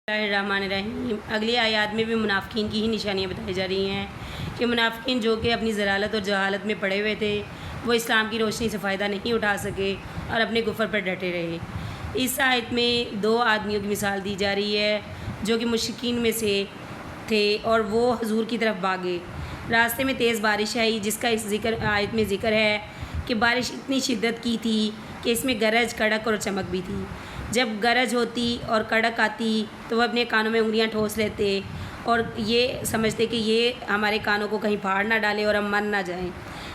اللہ الرحمن الرحیم۔ اگلی آیات میں بھی منافقین کی ہی نشانیاں بتائی جا رہی ہیں کہ منافقین جو کہ اپنی ضلالت اور جہالت میں پڑے ہوئے تھے وہ اسلام کی روشنی سے فائدہ نہیں اٹھا سکے اور اپنے کفر پر ڈٹے رہے۔ اس آیت میں دو آدمیوں کی مثال دی جا رہی ہے جو کہ مشرکین میں سے تھے اور وہ حضور کی طرف بھاگے۔ راستے میں تیز بارش آئی جس کا اس آیت میں ذکر ہے کہ بارش اتنی شدت کی تھی کہ اس میں گرج، کڑک اور چمک بھی تھی۔ جب گرج ہوتی اور کڑک آتی تو وہ اپنے کانوں میں انگلیاں ٹھوس لیتے اور یہ سمجھتے کہ یہ ہمارے کانوں کو کہیں پھاڑ نہ ڈالے اور ہم مر نہ جائیں۔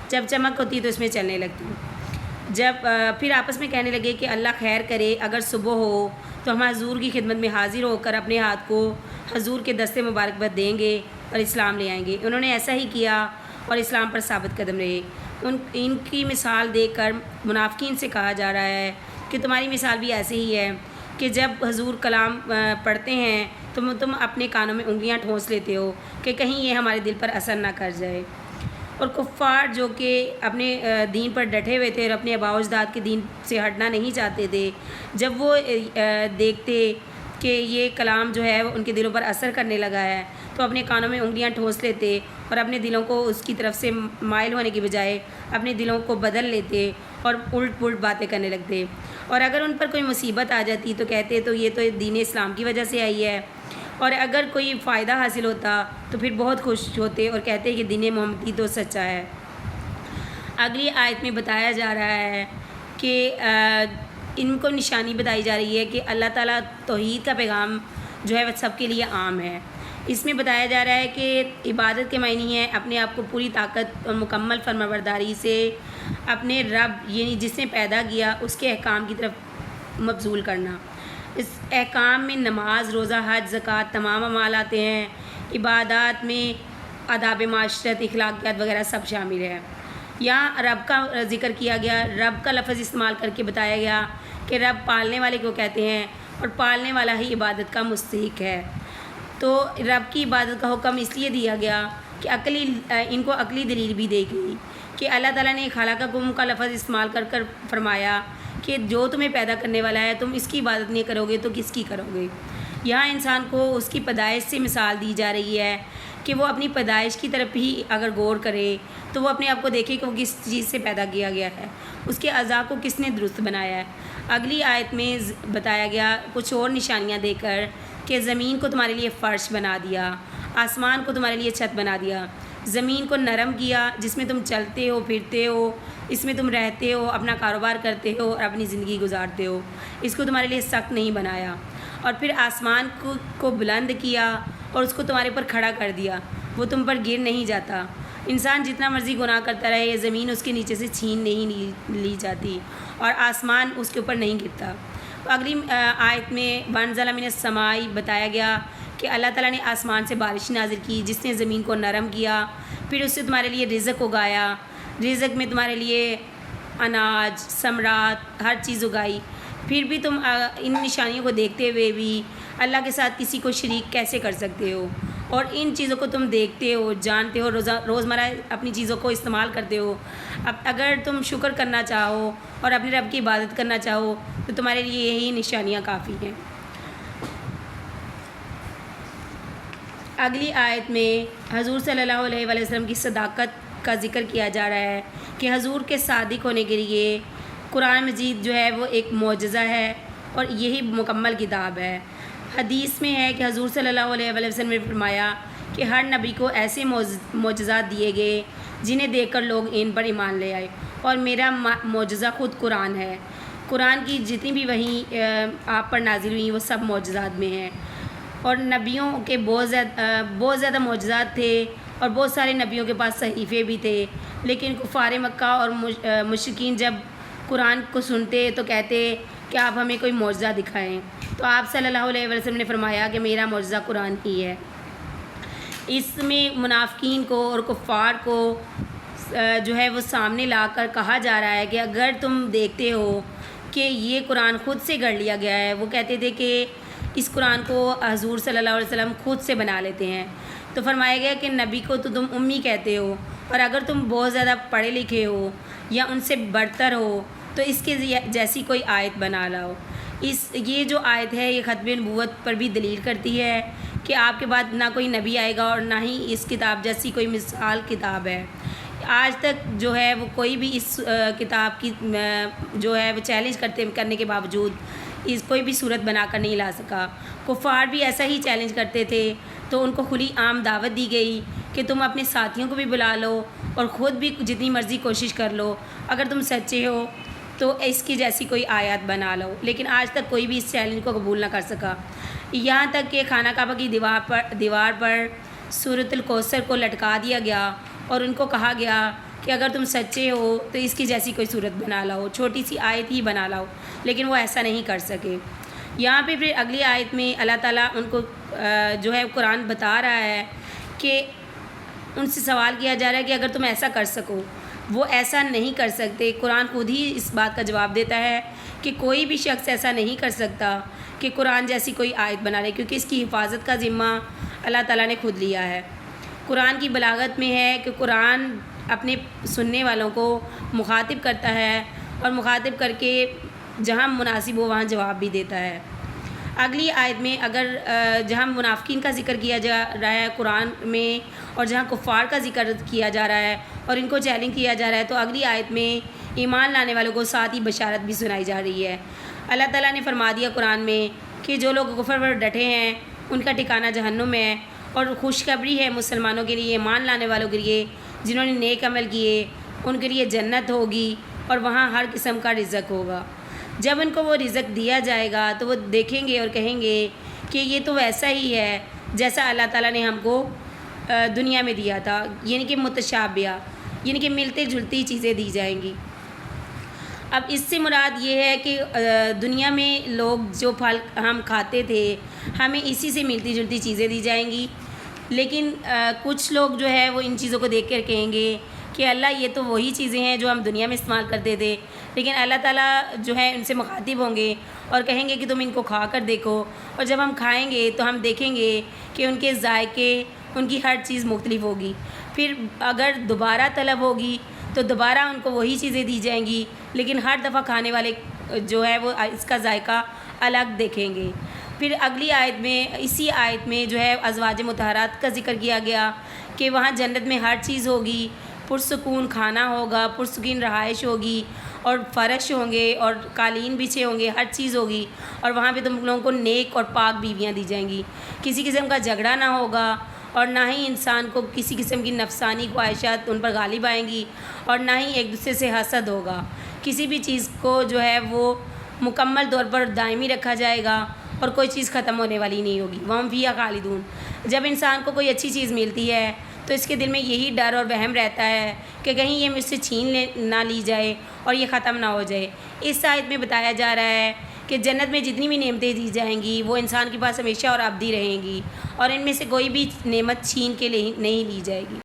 جب چمک ہوتی تو اس میں چلنے لگتی۔ پھر آپس میں کہنے لگے کہ اللہ خیر کرے، اگر صبح ہو تو ہم حضور کی خدمت میں حاضر ہو کر اپنے ہاتھ کو حضور کے دستے مبارک پر دیں گے اور اسلام لے آئیں گے۔ انہوں نے ایسا ہی کیا اور اسلام پر ثابت قدم رہے۔ ان کی مثال دے کر منافقین سے کہا جا رہا ہے کہ تمہاری مثال بھی ایسے ہی ہے کہ جب حضور کلام پڑھتے ہیں تو تم اپنے کانوں میں انگلیاں ٹھونس لیتے ہو کہ کہیں یہ ہمارے دل پر اثر نہ کر جائے۔ اور کفار جو کہ اپنے دین پر ڈٹے ہوئے تھے اور اپنے آباء و اجداد کے دین سے ہٹنا نہیں چاہتے تھے، جب وہ دیکھتے کہ یہ کلام جو ہے وہ ان کے دلوں پر اثر کرنے لگا ہے تو اپنے کانوں میں انگلیاں ٹھونس لیتے اور اپنے دلوں کو اس کی طرف سے مائل ہونے کی بجائے اپنے دلوں کو بدل لیتے اور الٹ پلٹ باتیں کرنے لگتے۔ اور اگر ان پر کوئی مصیبت آ جاتی تو کہتے تو یہ تو دین اسلام کی وجہ سے آئی ہے، اور اگر کوئی فائدہ حاصل ہوتا تو پھر بہت خوش ہوتے اور کہتے کہ دین محمدی تو سچا ہے۔ اگلی آیت میں بتایا جا رہا ہے کہ ان کو نشانی بتائی جا رہی ہے کہ اللہ تعالیٰ توحید کا پیغام جو ہے وہ سب کے لیے عام ہے۔ اس میں بتایا جا رہا ہے کہ عبادت کے معنی ہے اپنے آپ کو پوری طاقت اور مکمل فرمانبرداری سے اپنے رب یعنی جس نے پیدا کیا اس کے احکام کی طرف مبذول کرنا۔ اس احکام میں نماز، روزہ، حج، زکوٰۃ تمام اعمال آتے ہیں۔ عبادات میں آداب معاشرت، اخلاقیات وغیرہ سب شامل ہے۔ یہاں رب کا ذکر کیا گیا، رب کا لفظ استعمال کر کے بتایا گیا کہ رب پالنے والے کو کہتے ہیں اور پالنے والا ہی عبادت کا مستحق ہے۔ تو رب کی عبادت کا حکم اس لیے دیا گیا کہ ان کو عقلی دلیل بھی دی گئی کہ اللہ تعالیٰ نے خالقکم کا لفظ استعمال کر کر فرمایا کہ جو تمہیں پیدا کرنے والا ہے تم اس کی عبادت نہیں کرو گے تو کس کی کرو گے۔ یہاں انسان کو اس کی پیدائش سے مثال دی جا رہی ہے کہ وہ اپنی پیدائش کی طرف ہی اگر غور کرے تو وہ اپنے آپ کو دیکھے کہ وہ کس چیز سے پیدا کیا گیا ہے، اس کے اعضاء کو کس نے درست بنایا ہے۔ اگلی آیت میں بتایا گیا کچھ اور نشانیاں دے کر کہ زمین کو تمہارے لیے فرش بنا دیا، آسمان کو تمہارے لیے چھت بنا دیا، زمین کو نرم کیا جس میں تم چلتے ہو، پھرتے ہو، اس میں تم رہتے ہو، اپنا کاروبار کرتے ہو اور اپنی زندگی گزارتے ہو، اس کو تمہارے لیے سخت نہیں بنایا۔ اور پھر آسمان کو بلند کیا اور اس کو تمہارے پر کھڑا کر دیا، وہ تم پر گر نہیں جاتا۔ انسان جتنا مرضی گناہ کرتا رہے زمین اس کے نیچے سے چھین نہیں لی جاتی اور آسمان اس کے اوپر نہیں گرتا۔ اگلی آیت میں وانزل من السماء بتایا گیا کہ اللہ تعالیٰ نے آسمان سے بارش نازل کی جس نے زمین کو نرم کیا، پھر اس سے تمہارے لیے رزق اگایا، رزق میں تمہارے لیے اناج، ثمرات، ہر چیز اگائی۔ پھر بھی تم ان نشانیوں کو دیکھتے ہوئے بھی اللہ کے ساتھ کسی کو شریک کیسے کر سکتے ہو؟ اور ان چیزوں کو تم دیکھتے ہو، جانتے ہو، روزمرہ اپنی چیزوں کو استعمال کرتے ہو۔ اب اگر تم شکر کرنا چاہو اور اپنے رب کی عبادت کرنا چاہو تو تمہارے لیے یہی نشانیاں کافی ہیں۔ اگلی آیت میں حضور صلی اللہ علیہ وآلہ وسلم کی صداقت کا ذکر کیا جا رہا ہے کہ حضور کے صادق ہونے کے لیے قرآن مجید جو ہے وہ ایک معجزہ ہے اور یہی مکمل کتاب ہے۔ حدیث میں ہے کہ حضور صلی اللہ علیہ وآلہ وسلم نے فرمایا کہ ہر نبی کو ایسے معجزات دیے گئے جنہیں دیکھ کر لوگ ان پر ایمان لے آئے، اور میرا معجزہ خود قرآن ہے۔ قرآن کی جتنی بھی وحی آپ پر نازل ہوئی وہ سب معجزات میں ہیں، اور نبیوں کے بہت زیادہ معجزات تھے اور بہت سارے نبیوں کے پاس صحیفے بھی تھے، لیکن کفار مکہ اور مشرکین جب قرآن کو سنتے تو کہتے کہ آپ ہمیں کوئی معجزہ دکھائیں، تو آپ صلی اللہ علیہ وسلم نے فرمایا کہ میرا معجزہ قرآن ہی ہے۔ اس میں منافقین کو اور کفار کو جو ہے وہ سامنے لا کر کہا جا رہا ہے کہ اگر تم دیکھتے ہو کہ یہ قرآن خود سے گھڑ لیا گیا ہے، وہ کہتے تھے کہ اس قرآن کو حضور صلی اللہ علیہ وسلم خود سے بنا لیتے ہیں، تو فرمایا گیا کہ نبی کو تو تم امی کہتے ہو، اور اگر تم بہت زیادہ پڑھے لکھے ہو یا ان سے برتر ہو تو اس کے جیسی کوئی آیت بنا لاؤ۔ یہ جو آیت ہے یہ ختم نبوت پر بھی دلیل کرتی ہے کہ آپ کے بعد نہ کوئی نبی آئے گا اور نہ ہی اس کتاب جیسی کوئی مثال کتاب ہے۔ آج تک جو ہے وہ کوئی بھی اس کتاب کی جو ہے وہ چیلنج کرنے کے باوجود اس کوئی بھی صورت بنا کر نہیں لا سکا۔ کفار بھی ایسا ہی چیلنج کرتے تھے تو ان کو کھلی عام دعوت دی گئی کہ تم اپنے ساتھیوں کو بھی بلا لو اور خود بھی جتنی مرضی کوشش کر لو، اگر تم سچے ہو تو اس کی جیسی کوئی آیات بنا لو، لیکن آج تک کوئی بھی اس چیلنج کو قبول نہ کر سکا۔ یہاں تک کہ خانہ کعبہ کی دیوار پر سورۃ الکوثر کو لٹکا دیا گیا اور ان کو کہا گیا کہ اگر تم سچے ہو تو اس کی جیسی کوئی صورت بنا لاؤ، چھوٹی سی آیت ہی بنا لاؤ، لیکن وہ ایسا نہیں کر سکے۔ یہاں پہ پھر اگلی آیت میں اللہ تعالیٰ ان کو جو ہے قرآن بتا رہا ہے کہ ان سے سوال کیا جا رہا ہے کہ اگر تم ایسا کر سکو، وہ ایسا نہیں کر سکتے۔ قرآن خود ہی اس بات کا جواب دیتا ہے کہ کوئی بھی شخص ایسا نہیں کر سکتا کہ قرآن جیسی کوئی آیت بنا لے، کیونکہ اس کی حفاظت کا ذمہ اللہ تعالیٰ نے خود لیا ہے۔ قرآن کی بلاغت میں ہے کہ قرآن اپنے سننے والوں کو مخاطب کرتا ہے اور مخاطب کر کے جہاں مناسب ہو وہاں جواب بھی دیتا ہے۔ اگلی آیت میں اگر جہاں منافقین کا ذکر کیا جا رہا ہے قرآن میں اور جہاں کفار کا ذکر کیا جا رہا ہے اور ان کو چیلنج کیا جا رہا ہے، تو اگلی آیت میں ایمان لانے والوں کو ساتھ ہی بشارت بھی سنائی جا رہی ہے۔ اللہ تعالیٰ نے فرما دیا قرآن میں کہ جو لوگ کفر پر ڈٹے ہیں ان کا ٹھکانہ جہنم ہے، اور خوشخبری ہے مسلمانوں کے لیے، ایمان لانے والوں کے لیے جنہوں نے نیک عمل کیے، ان کے لیے جنت ہوگی اور وہاں ہر قسم کا رزق ہوگا۔ جب ان کو وہ رزق دیا جائے گا تو وہ دیکھیں گے اور کہیں گے کہ یہ تو ویسا ہی ہے جیسا اللہ تعالیٰ نے ہم کو دنیا میں دیا تھا، یعنی کہ متشابہ، یعنی کہ ملتے جلتی چیزیں دی جائیں گی۔ اب اس سے مراد یہ ہے کہ دنیا میں لوگ جو پھل ہم کھاتے تھے ہمیں اسی سے ملتی جلتی چیزیں دی جائیں گی، لیکن کچھ لوگ جو ہے وہ ان چیزوں کو دیکھ کر کہیں گے کہ اللہ یہ تو وہی چیزیں ہیں جو ہم دنیا میں استعمال کرتے تھے، لیکن اللہ تعالیٰ جو ہے ان سے مخاطب ہوں گے اور کہیں گے کہ تم ان کو کھا کر دیکھو، اور جب ہم کھائیں گے تو ہم دیکھیں گے کہ ان کے ذائقے، ان کی ہر چیز مختلف ہوگی۔ پھر اگر دوبارہ طلب ہوگی تو دوبارہ ان کو وہی چیزیں دی جائیں گی، لیکن ہر دفعہ کھانے والے جو ہے وہ اس کا ذائقہ الگ دیکھیں گے۔ پھر اگلی آیت میں، اسی آیت میں جو ہے ازواج مطہرات کا ذکر کیا گیا کہ وہاں جنت میں ہر چیز ہوگی، پرسکون کھانا ہوگا، پرسکون رہائش ہوگی، اور فرش ہوں گے اور قالین بچھے ہوں گے، ہر چیز ہوگی، اور وہاں پہ تم لوگوں کو نیک اور پاک بیویاں دی جائیں گی۔ کسی قسم کا جھگڑا نہ ہوگا اور نہ ہی انسان کو کسی قسم کی نفسانی خواہشات ان پر غالب آئیں گی، اور نہ ہی ایک دوسرے سے حسد ہوگا۔ کسی بھی چیز کو جو ہے وہ مکمل طور پر دائمی رکھا جائے گا اور کوئی چیز ختم ہونے والی نہیں ہوگی۔ وَهُمْ فِيهَا خَالِدُونَ۔ جب انسان کو کوئی اچھی چیز ملتی ہے تو اس کے دل میں یہی ڈر اور وہم رہتا ہے کہ کہیں یہ مجھ سے چھین نہ لی جائے اور یہ ختم نہ ہو جائے۔ اس آیت میں بتایا جا رہا ہے کہ جنت میں جتنی بھی نعمتیں دی جائیں گی وہ انسان کے پاس ہمیشہ اور ابدی رہیں گی، اور ان میں سے کوئی بھی نعمت چھین کے نہیں لی جائے گی۔